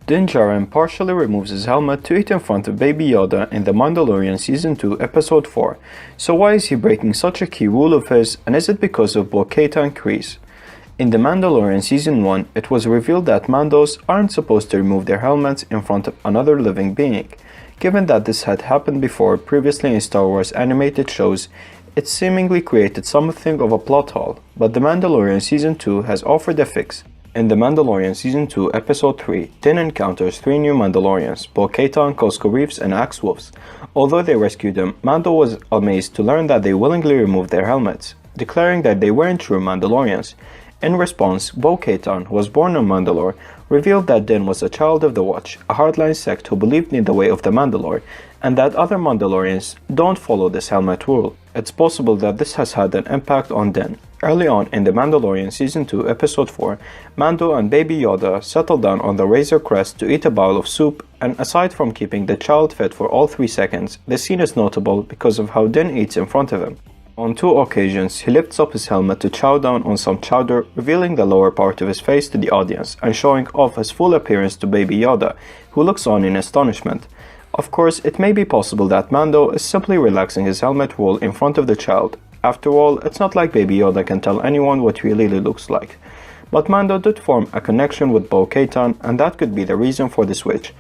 Din Djarin partially removes his helmet to eat in front of Baby Yoda in The Mandalorian Season 2, Episode 4. So why is he breaking such a key rule of his, and is it because of Bo-Katan Kryze? In The Mandalorian Season 1, it was revealed that Mandos aren't supposed to remove their helmets in front of another living being. Given that this had happened before previously in Star Wars animated shows, it seemingly created something of a plot hole, but The Mandalorian Season 2 has offered a fix. In The Mandalorian Season 2, Episode 3, Din encounters 3 new Mandalorians, Bo-Katan, Cosco Reeves, and Axe Wolves. Although they rescued him, Mando was amazed to learn that they willingly removed their helmets, declaring that they weren't true Mandalorians. In response, Bo-Katan, who was born on Mandalore, revealed that Din was a child of the Watch, a hardline sect who believed in the way of the Mandalore, and that other Mandalorians don't follow this helmet rule. It's possible that this has had an impact on Din. Early on in The Mandalorian Season 2, Episode 4, Mando and Baby Yoda settle down on the Razor Crest to eat a bowl of soup, and aside from keeping the child fed for all 3 seconds, the scene is notable because of how Din eats in front of him. On 2 occasions, he lifts up his helmet to chow down on some chowder, revealing the lower part of his face to the audience and showing off his full appearance to Baby Yoda, who looks on in astonishment. Of course, it may be possible that Mando is simply relaxing his helmet rule in front of the child. After all, it's not like Baby Yoda can tell anyone what he really looks like. But Mando did form a connection with Bo-Katan, and that could be the reason for the switch.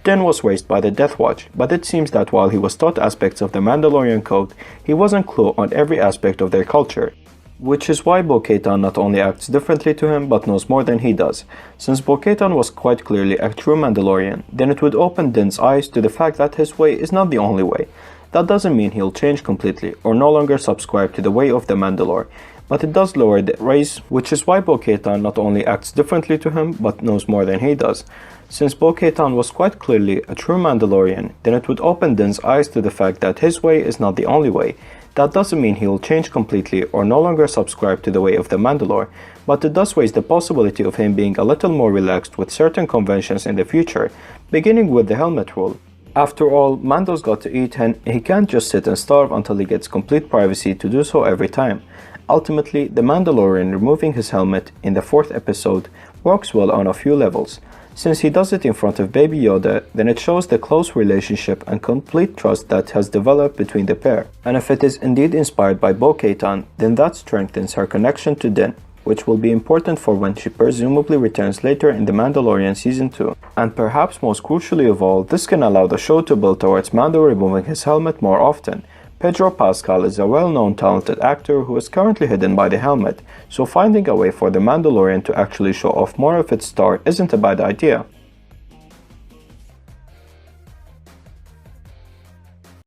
Din was raised by the Death Watch, but it seems that while he was taught aspects of the Mandalorian code, he wasn't clued on every aspect of their culture. Which is why Bo-Katan not only acts differently to him, but knows more than he does. Since Bo-Katan was quite clearly a true Mandalorian, then it would open Din's eyes to the fact that his way is not the only way. That doesn't mean he'll change completely, or no longer subscribe to the way of the Mandalore, but it does lower the race, which is why Bo-Katan not only acts differently to him, but knows more than he does. Since Bo-Katan was quite clearly a true Mandalorian, then it would open Din's eyes to the fact that his way is not the only way. That doesn't mean he'll change completely or no longer subscribe to the way of the Mandalore, but it does raise the possibility of him being a little more relaxed with certain conventions in the future, beginning with the helmet rule. After all, Mando's got to eat and he can't just sit and starve until he gets complete privacy to do so every time. Ultimately, the Mandalorian removing his helmet in the 4th episode works well on a few levels. Since he does it in front of Baby Yoda, then it shows the close relationship and complete trust that has developed between the pair. And if it is indeed inspired by Bo-Katan, then that strengthens her connection to Din, which will be important for when she presumably returns later in The Mandalorian Season 2. And perhaps most crucially of all, this can allow the show to build towards Mando removing his helmet more often. Pedro Pascal is a well-known talented actor who is currently hidden by the helmet, so finding a way for The Mandalorian to actually show off more of its star isn't a bad idea.